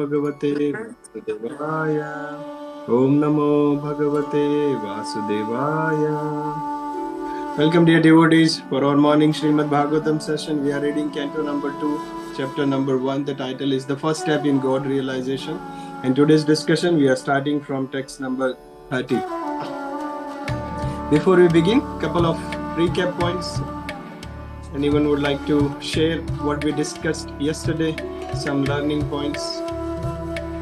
Bhagavate Vasudevaya. Om Namo Bhagavate Vasudevaya. Welcome, dear devotees, for our morning Srimad Bhagavatam session. We are reading Canto number 2, chapter number 1. The title is The First Step in God Realization. In today's discussion, we are starting from text number 30. Before we begin, couple of recap points. Anyone would like to share what we discussed yesterday? Some learning points?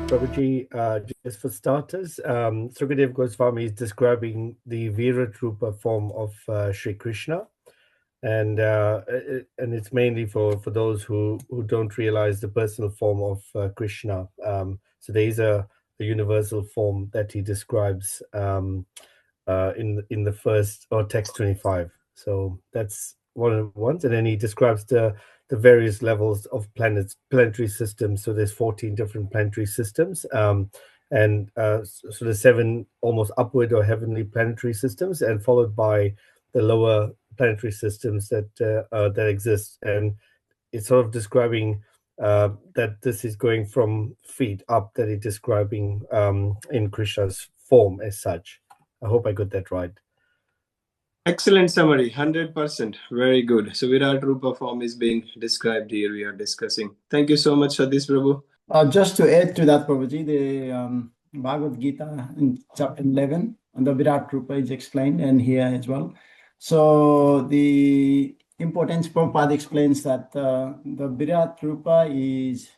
Prabhuji, just for starters, Sukadev Goswami is describing the Virat-rupa form of Sri Krishna, and it's mainly for those who don't realize the personal form of Krishna. So there is a universal form that he describes in the first or text 25. So that's one of the ones, and then he describes the various levels of planetary systems. So there's 14 different planetary systems, and so the 7 almost upward or heavenly planetary systems, and followed by the lower planetary systems that exist. And it's sort of describing that this is going from feet up, that it's describing in Krishna's form as such. I hope I got that right. Excellent summary, 100%. Very good. So Virat Rupa form is being described here. We are discussing. Thank you so much, Satish Prabhu. Just to add to that, Prabhuji, the Bhagavad Gita in chapter 11, and the Virat Rupa is explained, and here as well. So the importance, Prabhupada explains that the Virat Rupa is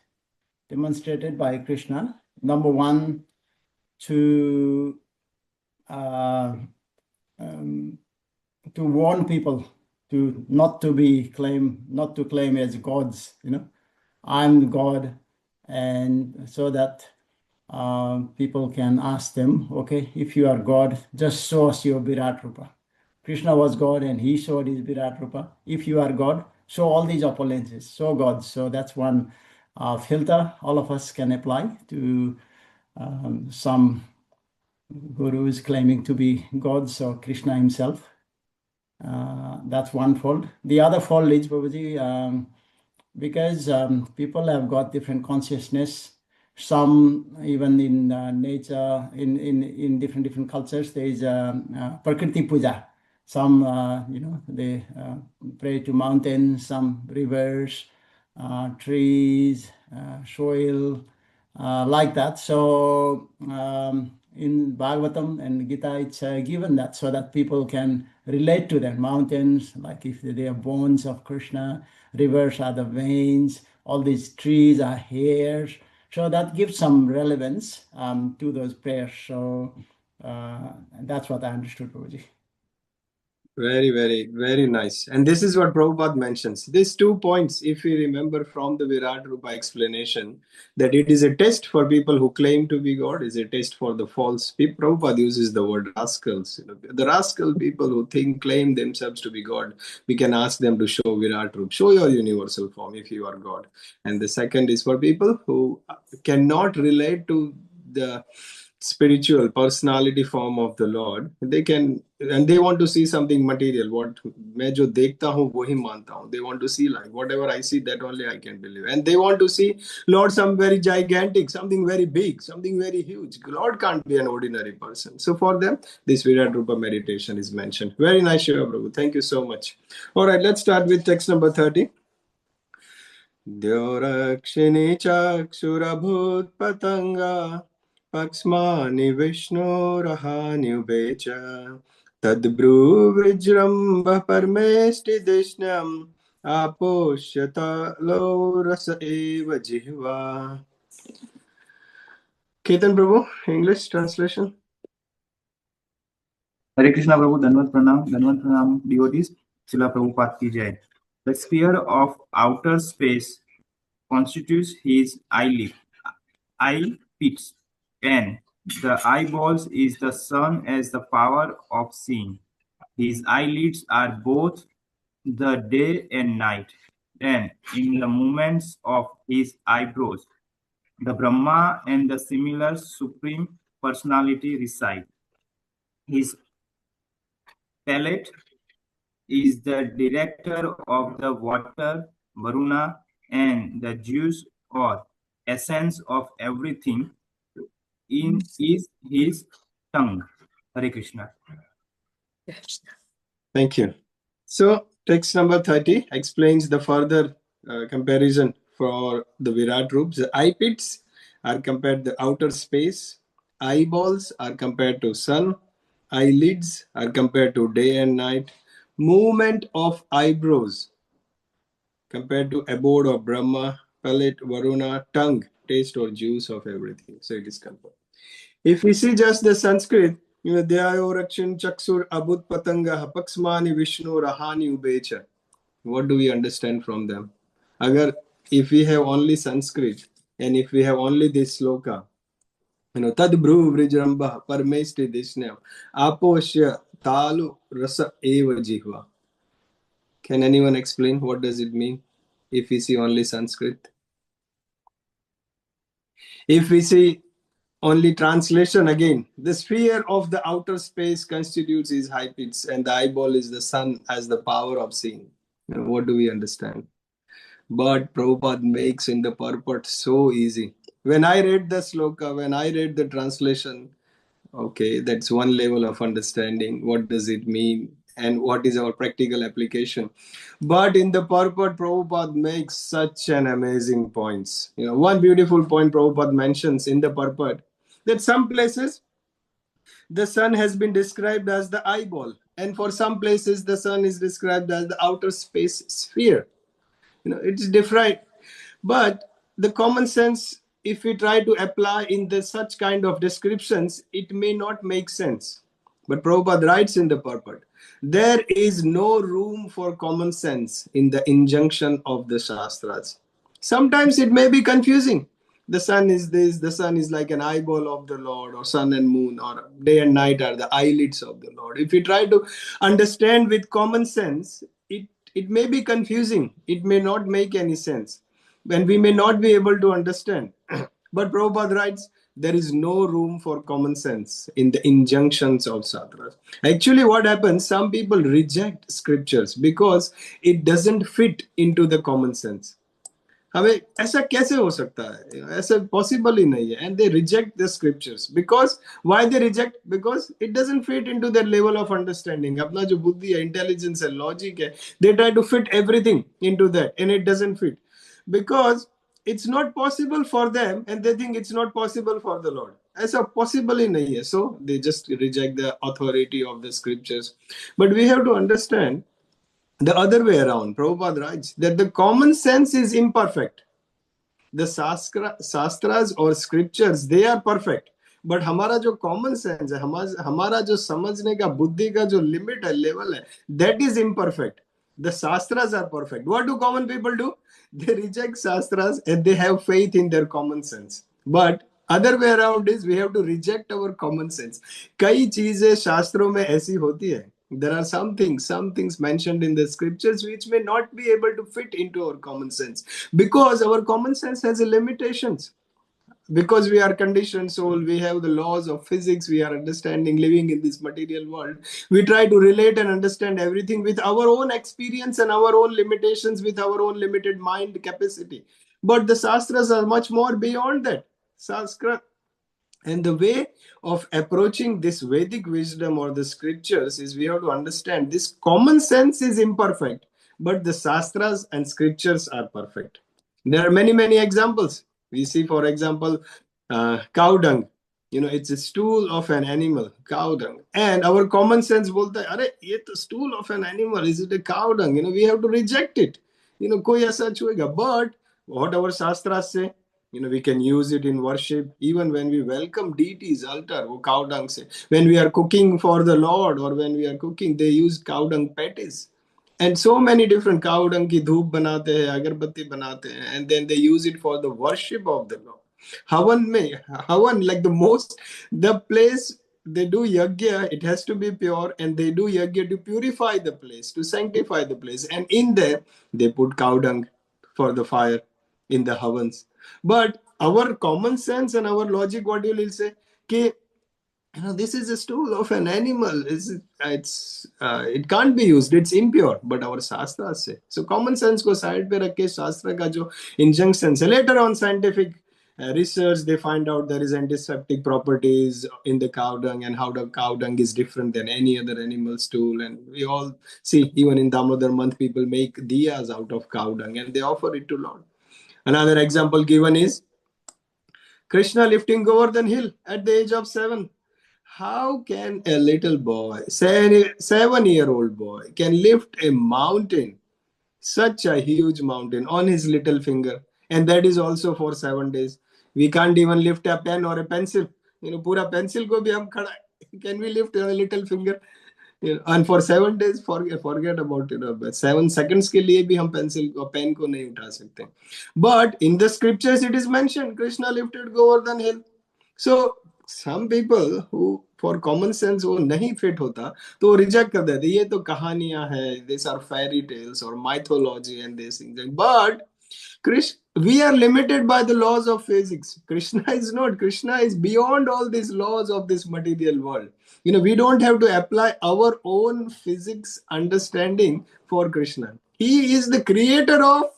demonstrated by Krishna, number one, to warn people to not to claim as gods, I'm God, and so that people can ask them, okay, if you are God, just show us your Virat Rupa. Krishna was God and he showed his Virat Rupa. If you are God, show all these opulences, show God. So that's one filter all of us can apply to some guru is claiming to be God, so Krishna himself. That's one fold. The other fold is, Prabhuji, because people have got different consciousness. Some, even in nature, in different cultures, there is Prakriti Puja. Some, they pray to mountains, some rivers, trees, soil, like that. So in Bhagavatam and Gita, it's given that so that people can relate to them. Mountains, like if they are bones of Krishna, rivers are the veins, all these trees are hairs. So that gives some relevance to those prayers. So that's what I understood, Prabhuji. Very, very, very nice. And this is what Prabhupada mentions. These 2 points, if we remember from the Virat Rupa explanation, that it is a test for people who claim to be God, is a test for the false people. Prabhupada uses the word rascals. The rascal people who claim themselves to be God, we can ask them to show Virat Rupa, show your universal form if you are God. And the second is for people who cannot relate to the spiritual personality form of the Lord. They can, and they want to see something material. What मैं जो देखता हूँ वही मानता हूँ. They want to see, like, whatever I see, that only I can believe. And they want to see Lord some very gigantic, something very big, something very huge. Lord can't be an ordinary person. So for them, this Virat Rupa meditation is mentioned. Very nice, Shiva Prabhu. Thank you so much. All right, let's start with text number 30. Dyorakshini chaksurabhut patanga Paksmani Vishnorahanubecha Tadbru Vijramba Parmesti Dishnam Aposhyata lo rasa eva jihva. Ketan Prabhu, English translation. Hare Krishna Prabhu, Dhanvat Pranam, devotees, Srila Prabhupada ki jai. The sphere of outer space constitutes his eye pits, and the eyeballs is the sun as the power of seeing. His eyelids are both the day and night, and in the movements of his eyebrows, the Brahma and the similar supreme personality reside. His palate is the director of the water, Varuna, and the juice or essence of everything is his tongue. Hare Krishna. Thank you. So text number 30 explains the further comparison for the Virat Rups. The eye pits are compared to the outer space. Eyeballs are compared to sun. Eyelids are compared to day and night. Movement of eyebrows compared to abode of Brahma. Palate, Varuna, tongue, taste or juice of everything. So it is compared. If we see just the Sanskrit, Dhyayo Rakshin Chaksur Abhut Patanga Paksmani Vishnu Rahani Ubecha. What do we understand from them? Agar, if we have only Sanskrit and if we have only this sloka, Tad Bhru Vrijramba Parmeshti Dishnev Aposya Talu Rasa Eva Jihva. Can anyone explain what does it mean if we see only Sanskrit? If we see only translation again, the sphere of the outer space constitutes his high pits, and the eyeball is the sun as the power of seeing. What do we understand? But Prabhupada makes in the purport so easy. When I read the sloka, when I read the translation, okay, that's one level of understanding. What does it mean? And what is our practical application? But in the purport, Prabhupada makes such an amazing points. One beautiful point Prabhupada mentions in the purport, that some places the sun has been described as the eyeball, and for some places the sun is described as the outer space sphere. It's different, but the common sense, if we try to apply in the such kind of descriptions, it may not make sense. But Prabhupada writes in the purport, there is no room for common sense in the injunction of the Shastras. Sometimes it may be confusing. The sun is this, the sun is like an eyeball of the Lord, or sun and moon, or day and night are the eyelids of the Lord. If we try to understand with common sense, it may be confusing. It may not make any sense. And we may not be able to understand. But Prabhupada writes, there is no room for common sense in the injunctions of Shastras. Actually, what happens, some people reject scriptures because it doesn't fit into the common sense. हमें ऐसा कैसे हो सकता है, ऐसा possible ही नहीं है, and they reject the scriptures. Because why they reject? Because it doesn't fit into their level of understanding. अपना जो बुद्धि है, intelligence है, logic है, they try to fit everything into that, and it doesn't fit because it's not possible for them, and they think it's not possible for the Lord. ऐसा possible ही नहीं है, so they just reject the authority of the scriptures. But we have to understand the other way around. Prabhupada writes that the common sense is imperfect. The Shastras or scriptures, they are perfect. But हमारा जो common sense है, हमारा जो समझने का बुद्धि का जो limit है, level है, that is imperfect. The Shastras are perfect. What do common people do? They reject Shastras and they have faith in their common sense. But other way around is we have to reject our common sense. कई चीजें शास्त्रों में ऐसी होती है. There are some things mentioned in the scriptures which may not be able to fit into our common sense because our common sense has limitations. Because we are conditioned soul, we have the laws of physics, we are understanding living in this material world. We try to relate and understand everything with our own experience and our own limitations, with our own limited mind capacity. But the Shastras are much more beyond that. Shastra and the way of approaching this Vedic wisdom or the scriptures is we have to understand this common sense is imperfect, but the Shastras and scriptures are perfect. There are many examples. We see, for example, cow dung. It's a stool of an animal, cow dung. And our common sense bolta hai, "Arey, ye to stool of an animal, is it a cow dung?" We have to reject it. Koi aisa chuega. But what our Shastras say, we can use it in worship. Even when we welcome deities, altar, wo cow dung se. When we are cooking for the Lord or when we are cooking, they use cow dung patties. And so many different cow dung ki dhoop banate hai, agarbatti banate hai, and then they use it for the worship of the Lord. Havan, like the place they do yajna, it has to be pure, and they do yajna to purify the place, to sanctify the place. And in there, they put cow dung for the fire in the havans. But our common sense and our logic, what you will say, कि this is a stool of an animal. It can't be used. It's impure. But our Shastras say. So common sense ko side pe rakhe Shastra ka jo injunctions. Later on scientific research, they find out there is antiseptic properties in the cow dung, and how the cow dung is different than any other animal stool. And we all see, even in Damodar month, people make diyas out of cow dung and they offer it to Lord. Another example given is Krishna lifting Govardhan hill at the age of 7. How can a little boy, 7-year-old boy, can lift a mountain, such a huge mountain, on his little finger? And that is also for 7 days. We can't even lift a pen or a pencil. Pura pencil ko bhi hum khada. Can we lift a little finger? And for 7 days, forget about 7 seconds के लिए भी हम pencil or pen को नहीं उठा सकते. But in the scriptures it is mentioned Krishna lifted Govardhan hill. So some people who for common sense वो नहीं fit होता तो वो reject कर देते, ये तो कहानियां हैं, these are fairy tales or mythology and these things. But we are limited by the laws of physics. Krishna is not. Krishna is beyond all these laws of this material world. We don't have to apply our own physics understanding for Krishna. He is the creator of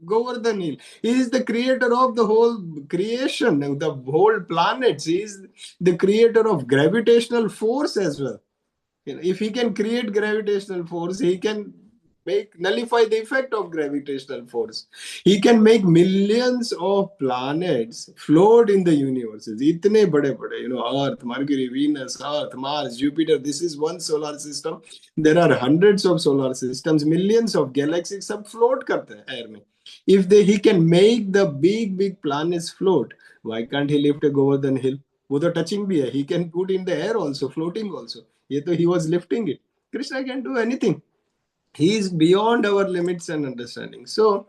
Govardhan Hill. He is the creator of the whole creation, the whole planets. He is the creator of gravitational force as well. If he can create gravitational force, he can nullify the effect of gravitational force. He can make millions of planets float in the universes. Itne bade, Earth, Mercury, Venus, Earth, Mars, Jupiter. This is one solar system. There are hundreds of solar systems, millions of galaxies. Sab float karte hain air mein. If he can make the big planets float, why can't he lift a Govardhan hill? वो तो touching भी है. He can put in the air also, floating also. ये तो he was lifting it. Krishna can do anything. He is beyond our limits and understanding. So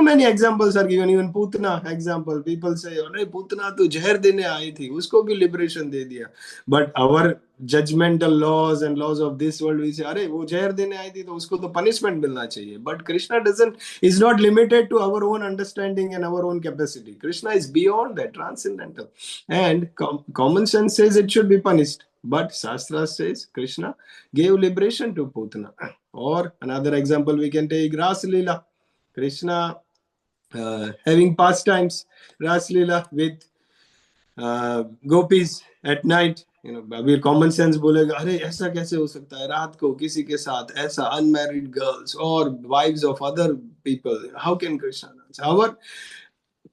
many examples are given. Even Putana example, people say, "अरे Putana तो जहर देने आई थी, उसको भी liberation दे दिया." But our judgmental laws and laws of this world, we say, "अरे वो जहर देने आई थी तो उसको तो punishment मिलना चाहिए." But Krishna is not limited to our own understanding and our own capacity. Krishna is beyond that, transcendental, and common sense says it should be punished. But Shastra says Krishna gave liberation to Putana. Or another example we can take Ras Leela. Krishna having pastimes, Ras Leela with gopis at night. अभी common sense बोलेगा, अरे ऐसा कैसे हो सकता है रात को किसी के साथ ऐसा, अनमैरिड गर्ल्स और wives of other people, how can Krishna dance? Our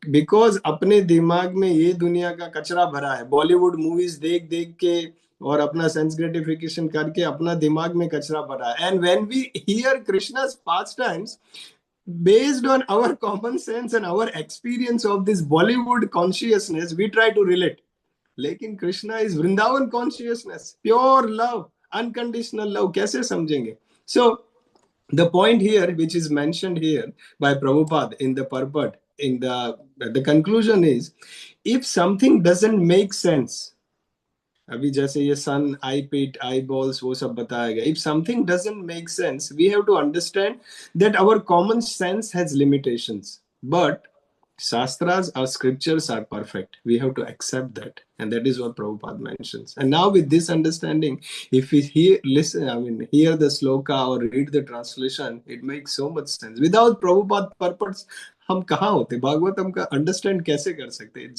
because अपने दिमाग में ये दुनिया का कचरा भरा है, बॉलीवुड मूवीज देख देख के और अपना सेंस ग्रेटिफिकेशन करके अपना दिमाग में कचरा भरा है. And when we hear Krishna's pastimes based on our common sense and our experience of this Bollywood consciousness, we try to relate. लेकिन Krishna is Vrindavan consciousness, pure love, unconditional love. कैसे समझेंगे? So the point here, which is mentioned here by Prabhupada in the purport, in the conclusion is, if something doesn't make sense, अभी जैसे ये सन, आई पिट, आई balls, वो सब बताया गया. If something doesn't make sense, we have to understand that our common sense has limitations. But Shastras, our scriptures are perfect. We have to accept that. And that is what Prabhupada mentions. And now with this understanding, if we hear the sloka or read the translation, it makes so much sense. Without Prabhupada purpose, हम कहाँ होते? भागवतम का understand कैसे कर सकते?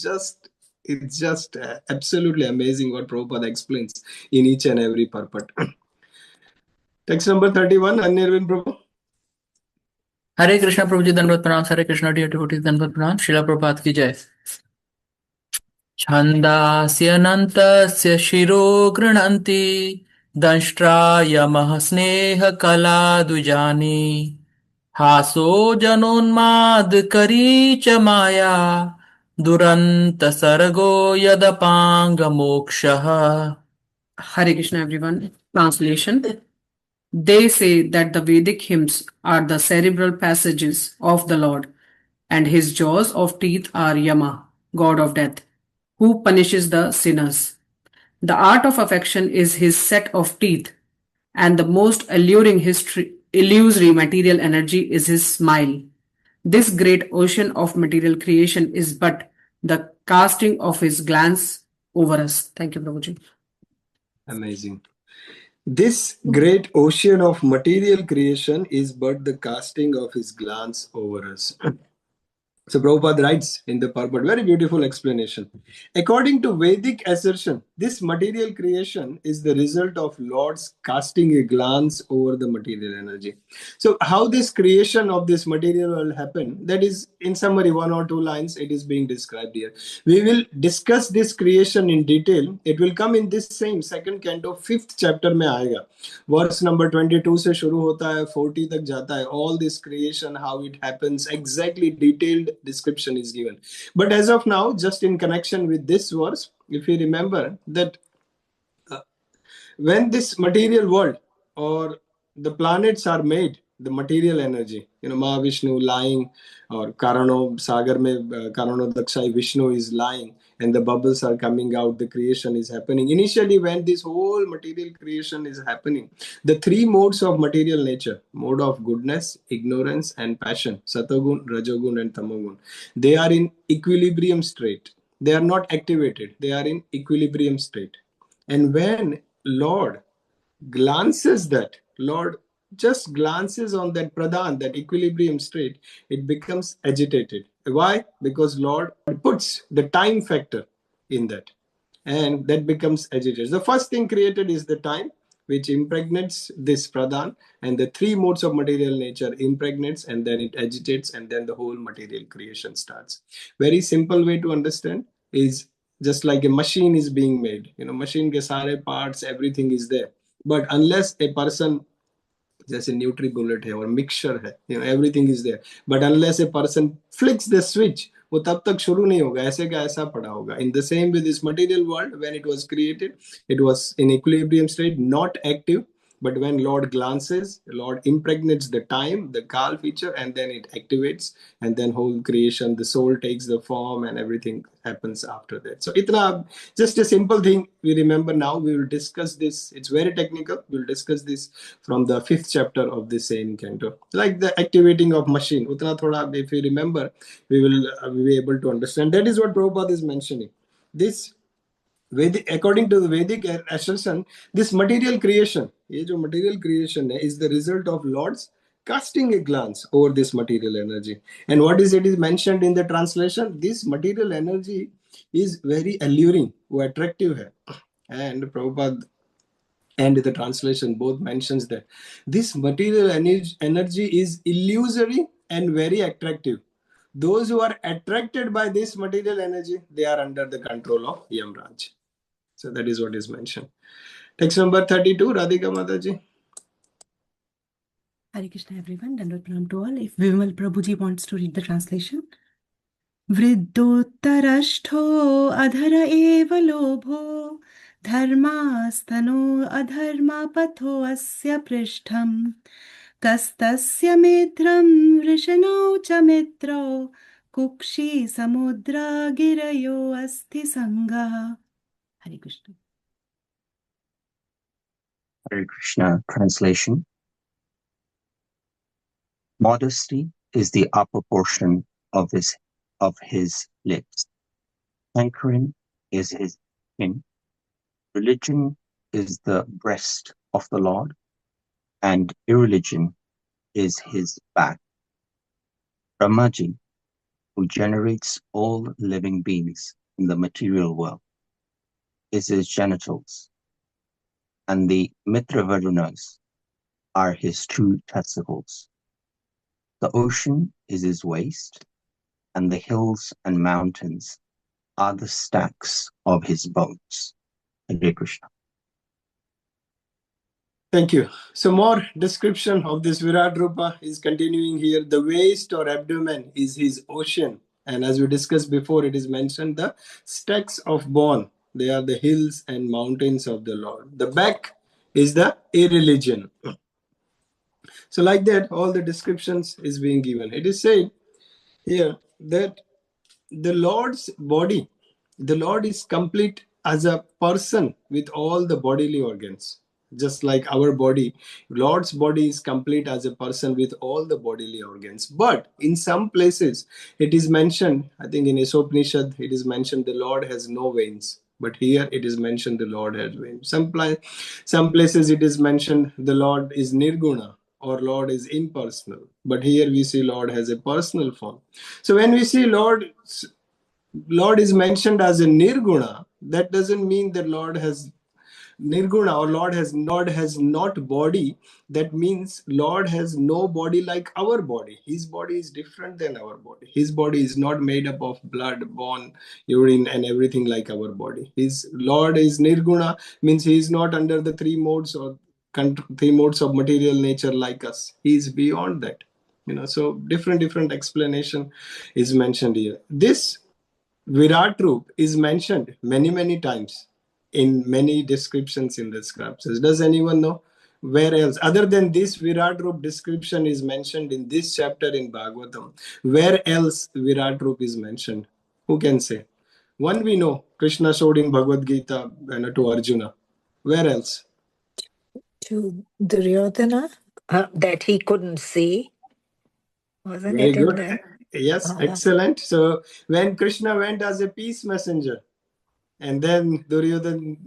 It's just absolutely amazing what Prabhupada explains in each and every purport. Text number 31, Anirvin Prabhu. हरे कृष्णा प्रभु जी, दंडवत प्रणाम. हरे Krishna dear devotees, दंडवत प्रणाम. श्रीला प्रभुपाद की जय. छन्दास्यनन्तस्य शिरो गृह्णन्ति दंष्ट्रायमः स्नेहकला द्विजानि हासो जनोन्मादकरी च माया दुरंत सर्गो यदपांगमोक्षः. Hare Krishna, everyone. Translation. They say that the Vedic hymns are the cerebral passages of the Lord, and his jaws of teeth are Yama, god of death, who punishes the sinners. The art of affection is his set of teeth, and the most illusory material energy is his smile. This great ocean of material creation is but the casting of his glance over us. Thank you, Prabhuji. Amazing. This great ocean of material creation is but the casting of his glance over us. So Prabhupada writes in the purport, very beautiful explanation. According to Vedic assertion, this material creation is the result of Lord's casting a glance over the material energy. So how this creation of this material will happen, that is in summary 1 or 2 lines, it is being described here. We will discuss this creation in detail. It will come in this same second canto, 5th chapter में आएगा. Verse number 22 से शुरू होता है, 40 तक जाता है. All this creation, how it happens, exactly detailed description is given. But as of now, just in connection with this verse, if you remember that when this material world or the planets are made, the material energy, Mahavishnu lying, or Karano Sagar mein Karano Dakshai Vishnu is lying, and the bubbles are coming out, the creation is happening. Initially, when this whole material creation is happening, the three modes of material nature, mode of goodness, ignorance, and passion, Satogun, Rajogun, and Tamogun, they are in equilibrium state. They are not activated, they are in equilibrium state. And when Lord Lord just glances on that pradhan, that equilibrium state, it becomes agitated. Why? Because Lord puts the time factor in that, and that becomes agitated. The first thing created is the time, which impregnates this pradhan, and the three modes of material nature impregnates, and then it agitates, and then the whole material creation starts. Very simple way to understand is just like a machine is being made. Machine ke sare parts, everything is there. But unless a person, जैसे NutriBullet है और mixture है, everything is there, but unless a person flicks the switch, वो तब तक शुरू नहीं होगा, ऐसे का ऐसा पड़ा होगा. In the same with this material world, when it was created, it was in equilibrium state, not active. But when Lord glances, Lord impregnates the time, the Kal feature, and then it activates, and then whole creation, the soul takes the form, and everything happens after that. So itna, just a simple thing we remember now. We will discuss this. It's very technical. We'll discuss this from the 5th chapter of the same canto. Like the activating of machine. Utna thoda, if you remember, we will be able to understand. That is what Prabhupada is mentioning. This according to the Vedic assertion, this material creation, ये जो material creation है, is the result of Lord's casting a glance over this material energy. And what is it is mentioned in the translation? This material energy is very alluring, वो attractive है. And Prabhupada and the translation both mentions that this material energy is illusory and very attractive. Those who are attracted by this material energy, they are under the control of Yamraj. So that is what is mentioned. Text number 32, Radhika Mataji. Hare Krishna, everyone. Dandavad pranam to all. If Vimal Prabhuji wants to read the translation. Vriddottarashtho adhara eva lobho dharmastano adharma patho asya prishtham kastasya mitram vrishano cha mitro kukshi samudra girayo asti sangha. Hare Krishna. Hare Krishna translation. Modesty is the upper portion of his lips. Hankering is his chin. Religion is the breast of the Lord, and irreligion is his back. Brahmaji, who generates all living beings in the material world, is his genitals, and the Mitravarunas are his two testicles. The ocean is his waist, and the hills and mountains are the stacks of his bones. Hare Krishna. Thank you. So more description of this Virat Rupa is continuing here. The waist or abdomen is his ocean. And as we discussed before, it is mentioned the stacks of bone. They are the hills and mountains of the Lord. The back is the irreligion. So like that, all the descriptions is being given. It is said here that the Lord's body, the Lord is complete as a person with all the bodily organs. Just like our body, Lord's body is complete as a person with all the bodily organs. But in some places, it is mentioned, I think in Esopanishad, it is mentioned the Lord has no veins. But here it is mentioned the Lord has veins. Some places it is mentioned the Lord is Nirguna. or Lord is impersonal. But here we see Lord has a personal form. So when we see Lord is mentioned as a nirguna, that doesn't mean that Lord has nirguna or Lord has not body. That means Lord has no body like our body. His body is different than our body. His body is not made up of blood, bone, urine, and everything like our body. His Lord is nirguna, means he is not under the three modes or three modes of material nature like us. He is beyond that. So different explanation is mentioned here. This Virat Roop is mentioned many times in many descriptions in the scriptures. Does anyone know where else, other than this Virat Roop description is mentioned in this chapter in Bhagavatam, where else Virat Roop is mentioned? Who can say? One we know, Krishna showed in Bhagavad Gita to Arjuna. Where else? To Duryodhana, that he couldn't see. Wasn't Very it in good. there? Yes, excellent. So when Krishna went as a peace messenger, and then Duryodhan,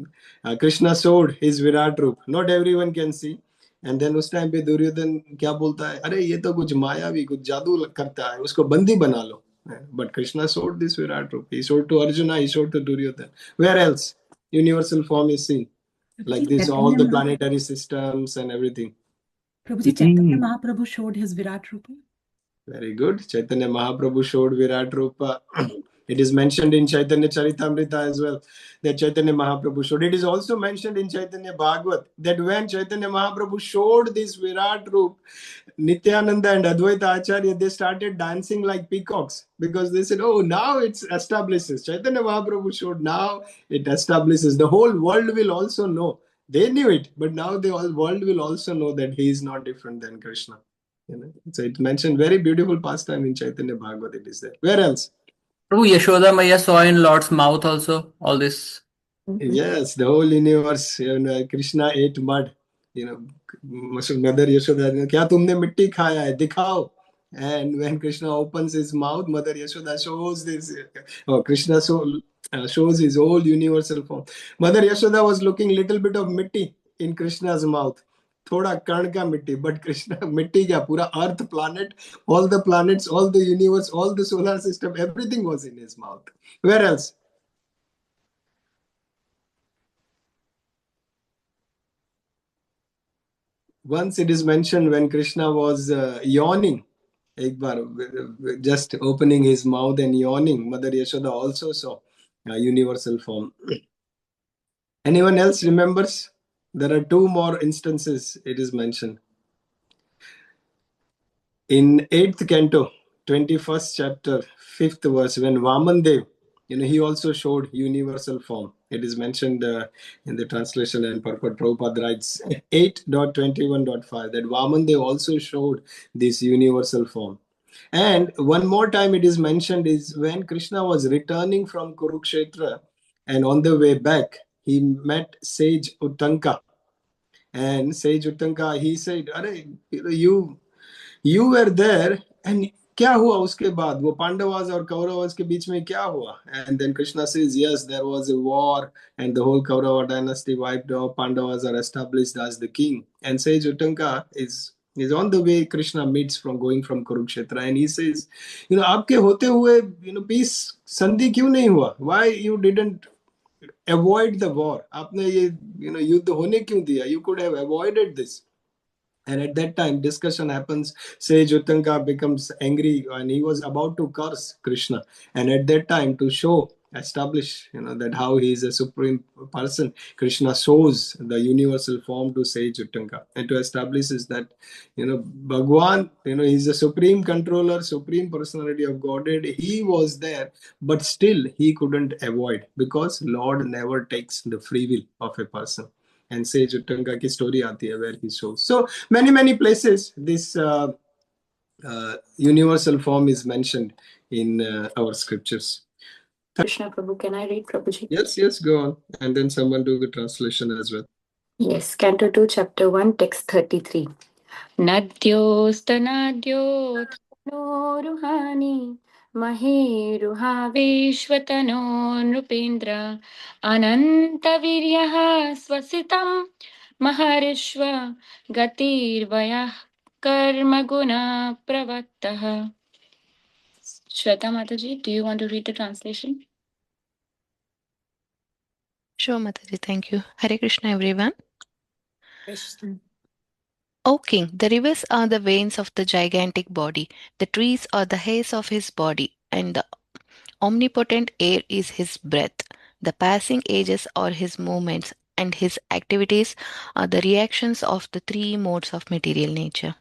Krishna showed his Virat Roop. Not everyone can see. And then उस time पे दुर्योधन क्या बोलता है, अरे ये तो कुछ मायावी, कुछ जादू करता है, उसको बंदी बना लो. But Krishna showed this Virat Roop. He showed to Arjuna, he showed to Duryodhan. Where else universal form is seen? Like this, all the planetary systems and everything. Prabhuji, Chaitanya Mahaprabhu showed his Virat Rupa. Very good. Chaitanya Mahaprabhu showed Virat Rupa. It is mentioned in Chaitanya Charitamrita as well that Chaitanya Mahaprabhu showed. It is also mentioned in Chaitanya Bhagavat that when Chaitanya Mahaprabhu showed this Virat Rupa, Nityananda and Advaita Acharya, they started dancing like peacocks because they said, oh, now it establishes. Chaitanya Mahaprabhu showed, now it establishes. The whole world will also know. They knew it, but now the whole world will also know that he is not different than Krishna. So it mentioned very beautiful pastime in Chaitanya Bhagavat. It is there. Where else? True, Yashoda Maya saw in Lord's mouth also all this. Yes, the whole universe. Krishna ate mud. Mother Yashoda, क्या तुमने मिट्टी खाया है? दिखाओ. And when Krishna opens his mouth, Mother Yashoda shows this. Krishna shows his whole universal form. Mother Yashoda was looking little bit of mitti in Krishna's mouth. थोड़ा कण का मिट्टी, but Krishna मिट्टी क्या, पूरा अर्थ, planet, all the planets, all the universe, all the solar system, everything was in his mouth. Where else? Once it is mentioned when Krishna was yawning, एक बार just opening his mouth and yawning, Mother Yashoda also saw universal form. Anyone else remembers? There are two more instances it is mentioned. In 8th canto, 21st chapter, 5th verse, when Vamandev, he also showed universal form. It is mentioned in the translation and purport. Prabhupada writes 8.21.5 that Vamandev also showed this universal form. And one more time it is mentioned is when Krishna was returning from Kurukshetra and on the way back, he met sage Uttanka. And sage Uttanka, he said, you were there and क्या हुआ उसके बाद, वो पांडवास और कौरवास के बीच में क्या हुआ? And then Krishna says, yes, there was a war and the whole Kaurava dynasty wiped off. Pandavas are established as the king. And sage Uttanka is on the way. Krishna meets from going from Kurukshetra and he says, आपके होते हुए peace संधि क्यों नहीं हुआ? Why you didn't avoid the war? आपने ये युद्ध होने क्यों दिया? You could have avoided this. And at that time, discussion happens. Sage Uttanka becomes angry and he was about to curse Krishna. And at that time, to establish, that how he is a supreme person, Krishna shows the universal form to Sage Uttanka. And to establish is that, Bhagwan, he's the supreme controller, supreme personality of Godhead. He was there, but still he couldn't avoid because Lord never takes the free will of a person. And Sage Uttanka ki story aati hai where he shows. So many places this universal form is mentioned in our scriptures. Krishna Prabhu, can I read Prabhuji? Yes, go on. And then someone do the translation as well. Yes, Canto 2, Chapter 1, Text 33. Nadyostanadyotano ruhani महे रुहावेश्वतनो Nripendra अनन्तवीर्यः स्वसितं महर्ष्व गतिर्वयः karma guna pravattah. Shweta Mataji, do you want to read the translation? Sure, Mataji, thank you. Hare Krishna, everyone. Krishna. O king, the rivers are the veins of the gigantic body, the trees are the hairs of his body, and the omnipotent air is his breath. The passing ages are his movements, and his activities are the reactions of the three modes of material nature.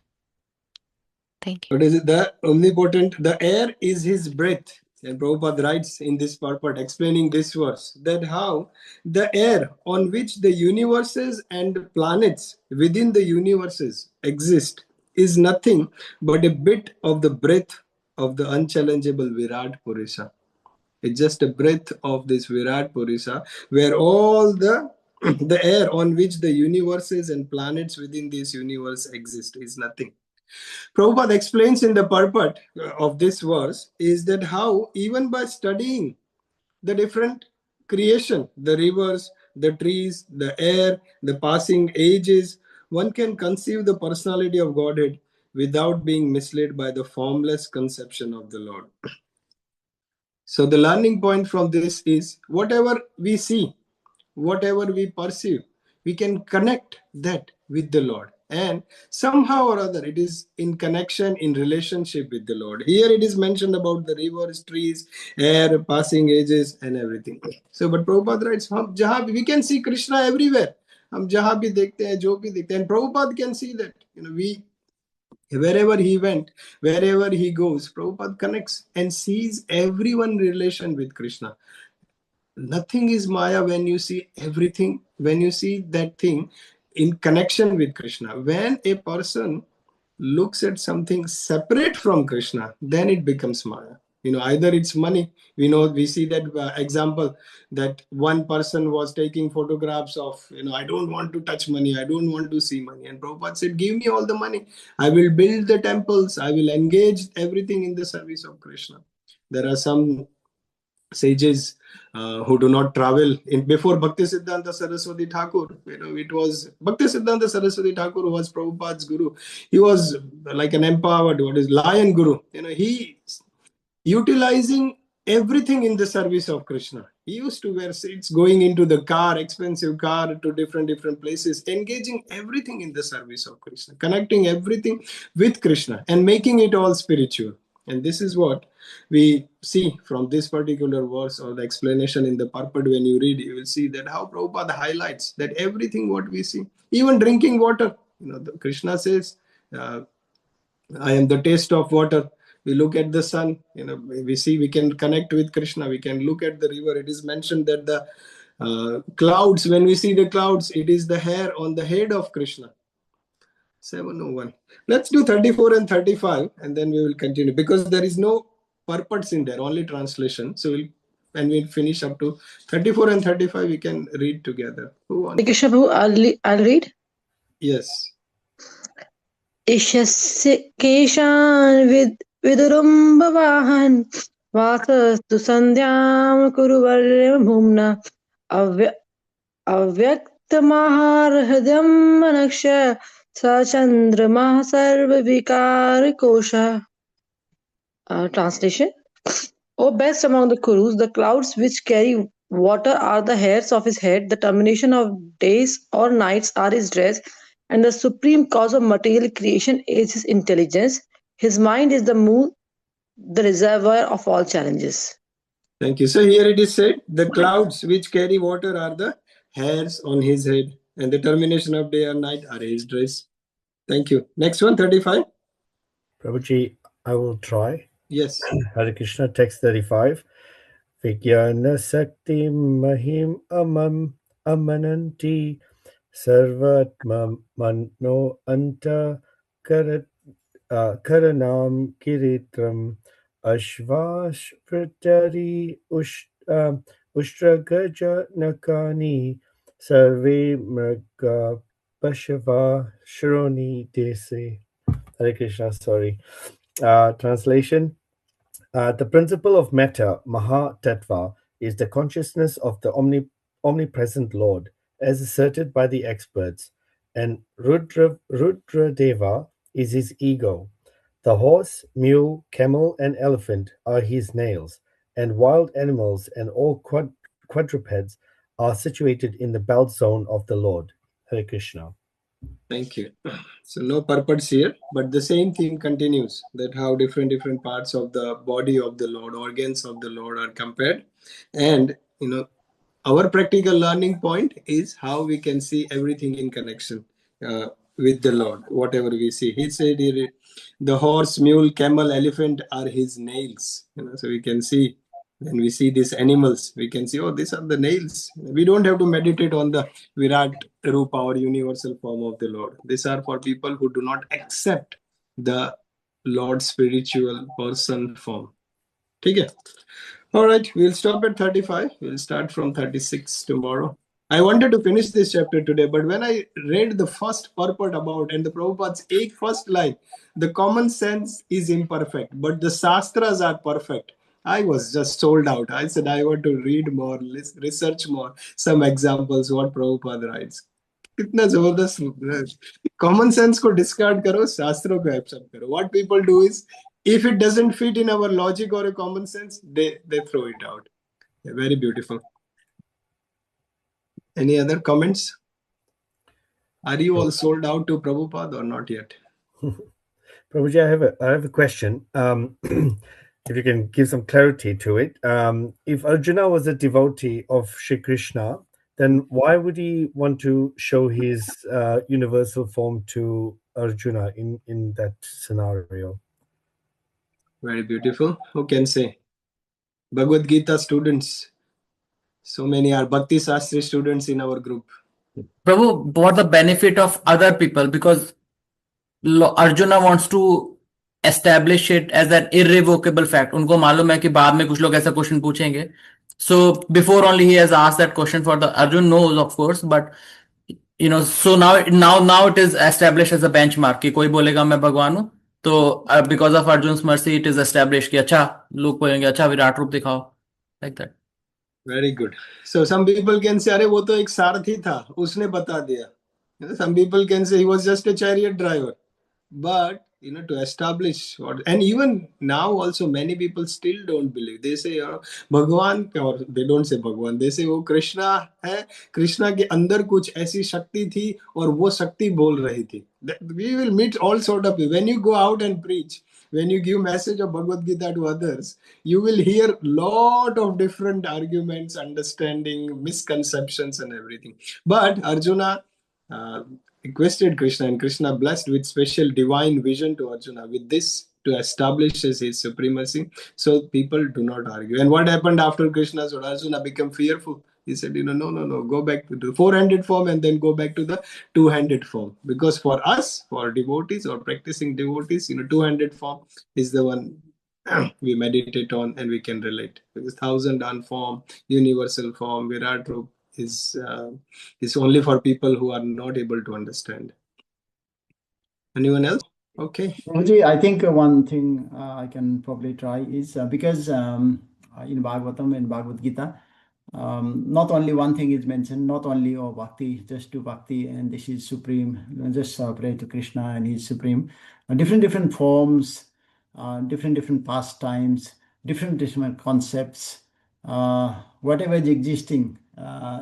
Thank you. What is it? The omnipotent, the air is his breath. And Prabhupada writes in this purport, explaining this verse, that how the air on which the universes and planets within the universes exist is nothing but a bit of the breath of the unchallengeable Virat Purusha. It's just a breath of this Virat Purusha, where all the air on which the universes and planets within this universe exist is nothing. Prabhupada explains in the purport of this verse is that how even by studying the different creation, the rivers, the trees, the air, the passing ages, one can conceive the personality of Godhead without being misled by the formless conception of the Lord. So the learning point from this is whatever we see, whatever we perceive, we can connect that with the Lord. And somehow or other, it is in connection, in relationship with the Lord. Here it is mentioned about the rivers, trees, air, passing ages, and everything. So, but Prabhupada writes, we can see Krishna everywhere. हम जहाँ भी देखते हैं, जो भी देखते हैं, and Prabhupada can see that. Wherever he went, wherever he goes, Prabhupada connects and sees everyone in relation with Krishna. Nothing is Maya when you see everything, when you see that thing in connection with Krishna. When a person looks at something separate from Krishna, then it becomes Maya. Either it's money. We see that example that one person was taking photographs of, I don't want to touch money. I don't want to see money. And Prabhupada said, give me all the money. I will build the temples. I will engage everything in the service of Krishna. There are some sages who do not travel. Before Bhakti Siddhanta Saraswati Thakur, it was Bhakti Siddhanta Saraswati Thakur who was Prabhupada's guru. He was like an empowered, lion guru. He utilizing everything in the service of Krishna. He used to wear seats, going into the car, expensive car, to different places, engaging everything in the service of Krishna, connecting everything with Krishna and making it all spiritual. And this is what we see from this particular verse or the explanation in the purport. When you read, you will see that how Prabhupada highlights that everything what we see, even drinking water, Krishna says, I am the taste of water. We look at the sun, we see we can connect with Krishna. We can look at the river. It is mentioned that the clouds, when we see the clouds, it is the hair on the head of Krishna. 701. Let's do 34 and 35 and then we will continue because there is no purports in there, only translation. So when we finish up to 34 and 35, we can read together. Who wants? Krishna Prabhu, I'll read. Yes. Ishasya keshan vidurumbavahan vasastu sandhyam kuruvarya bhumna avyaktamahar hridam manaksha sachandramah sarva vikar kosha. Translation. O best among the Kurus, the clouds which carry water are the hairs of his head, the termination of days or nights are his dress, and the supreme cause of material creation is his intelligence. His mind is the moon, the reservoir of all challenges. Thank you. So here it is said, the clouds which carry water are the hairs on his head, and the termination of day or night are his dress. Thank you. Next one, 35. Prabhuji, I will try. Yes. Hare Krishna, text 35. Vijnana Sakti Mahim Amananti Sarvatma Mano Anta Karanam Kiritram Ashvash Pratari Ushtragaja Nakani Sarve Mraga Pashava Shroni Dese. Hare Krishna, sorry. Translation. The principle of metta, Maha Tattva, is the consciousness of the omnipresent Lord, as asserted by the experts, and Rudradeva is his ego. The horse, mule, camel, and elephant are his nails, and wild animals and all quadrupeds are situated in the belt zone of the Lord. Hare Krishna. Thank you. So no purpose here, but the same theme continues, that how different parts of the body of the Lord, organs of the Lord are compared. And, our practical learning point is how we can see everything in connection with the Lord, whatever we see. He said the horse, mule, camel, elephant are his nails. So we can see when we see these animals, we can see, oh, these are the nails. We don't have to meditate on the Virat Rupa or universal form of the Lord. These are for people who do not accept the Lord's spiritual person form. Okay. All right, we'll stop at 35. We'll start from 36 tomorrow. I wanted to finish this chapter today, but when I read the first purport about and the Prabhupada's first line, the common sense is imperfect, but the Shastras are perfect. I was just sold out. I said, I want to read more, research more, some examples, what Prabhupada writes. कितना जबरदस्त common sense को discard करो शास्त्रों को accept करो what people do is if it doesn't fit in our logic or a common sense they throw it out. Very beautiful. Any other comments? Are you all sold out to Prabhupada or not yet? Prabhuji, I have a question. If you can give some clarity to it. If Arjuna was a devotee of Shri Krishna, then why would he want to show his universal form to Arjuna in that scenario? Very beautiful. Who can say? Bhagavad Gita students. So many are Bhakti Shastri students in our group. Prabhu, for the benefit of other people, because Arjuna wants to establish it as an irrevocable fact. उनको मालूम है कि बाद में कुछ लोग ऐसा question पूछेंगे. So before only he has asked that question for the Arjun knows of course, but so now it is established as a benchmark कि कोई बोलेगा मैं भगवान हूँ तो because of Arjun's mercy it is established कि अच्छा लोग बोलेंगे अच्छा विराट रूप दिखाओ, like that. Very good. So some people can say, अरे वो तो एक सारथी था, उसने बता दिया. Some people can say he was just a chariot driver. But to establish what, and even now also many people still don't believe. They say भगवान, or they don't say भगवान, they say वो कृष्णा है, कृष्णा के अंदर कुछ ऐसी शक्ति थी और वो शक्ति बोल रही थी. We will meet all sort of people. When you go out and preach, when you give message of Bhagavad Gita to others, you will hear lot of different arguments, understanding, misconceptions and everything. But Arjuna requested Krishna, and Krishna blessed with special divine vision to Arjuna with this to establish his supremacy, so people do not argue. And what happened after Krishna? So Arjuna became fearful. He said, no, go back to the 4-handed form and then go back to the 2-handed form. Because for us, for devotees or practicing devotees, 2-handed form is the one we meditate on and we can relate. Because 1,000-dan form, universal form, Virat Rup is only for people who are not able to understand. Anyone else? Okay. Prabhuji, I think one thing I can probably try is because in Bhagavatam and Bhagavad Gita, not only one thing is mentioned, not only bhakti, just do bhakti and this is supreme, just pray to Krishna and he's supreme. Different forms, different pastimes, different concepts, whatever is existing,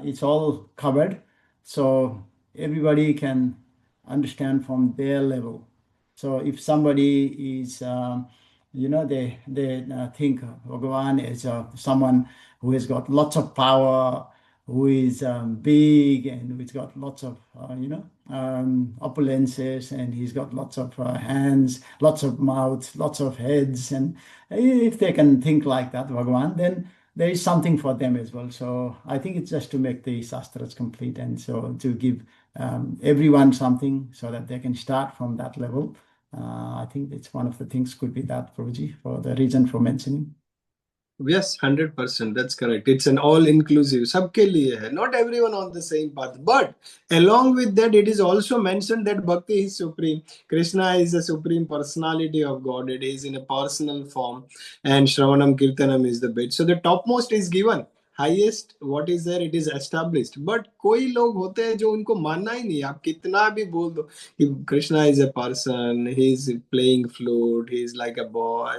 it's all covered. So everybody can understand from their level. So if somebody is, they think Bhagavan is someone who has got lots of power, who is big and who's got lots of, opulences, and he's got lots of hands, lots of mouths, lots of heads. And if they can think like that, Bhagavan, then there is something for them as well. So I think it's just to make the Shastras complete and so to give everyone something so that they can start from that level. I think it's one of the things could be that, Prabhuji, for the reason for mentioning. Yes, 100%. That's correct. It's an all-inclusive. Sabke liye hai. Not everyone on the same path. But along with that, it is also mentioned that Bhakti is supreme. Krishna is the supreme personality of God. It is in a personal form. And Shravanam Kirtanam is the bit. So the topmost is given. highest what is there, it is established. But कोई लोग होते हैं जो उनको मानना ही नहीं, आप कितना भी बोल दो कि Krishna is a person, he is playing flute, he is like a boy,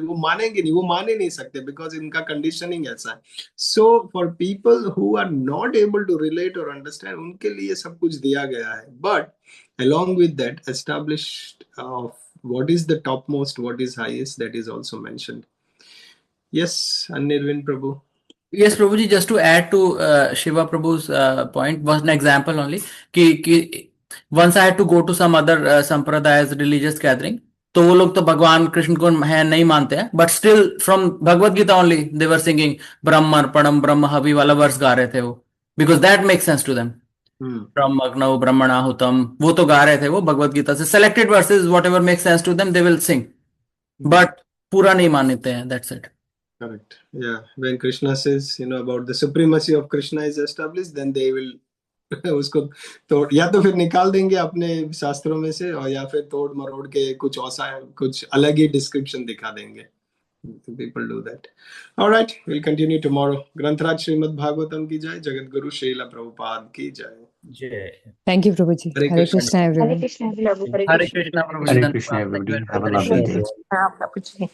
वो मानेंगे नहीं, वो मान ही नहीं सकते, because इनका conditioning ऐसा है. So for people who are not able to relate or understand, उनके लिए सब कुछ दिया गया है. But along with that, established of what is the topmost, what is highest, that is also mentioned. Yes, Anirvin Prabhu. Yes, Prabhuji, just to add to Shiva Prabhu's point, was an example only. कि once I had to go to some other sampradayas religious gathering, तो वो लोग तो भगवान कृष्ण को है नहीं मानते हैं, but still from Bhagavad Gita only they were singing ब्रह्म अर्पणम ब्रह्म हवि वाला वर्स गा रहे थे वो, because that makes sense to them. ब्रह्म अग्नौ ब्रह्मणाहुतम, वो तो गा रहे थे वो भगवत गीता से selected verses, whatever makes sense to them they will sing, but पूरा नहीं मानते हैं. That's it. Correct. Yeah. When Krishna says, about the supremacy of Krishna is established, then they will उसको तोड़ या तो फिर निकाल देंगे अपने शास्त्रों में से, और या फिर तोड़ मरोड़ के कुछ अलग ही डिस्क्रिप्शन दिखा देंगे. People do that. All right, we'll continue tomorrow. ग्रंथराज Shrimad Bhagavatam की जय, जगत गुरु श्रीला प्रभुपाद की जय. जय. Thank you, Prabhuji. Hare Krishna, everyone. Hare Krishna, Prabhuji. Hare Krishna, everybody. Have a lovely day. Prabhuji.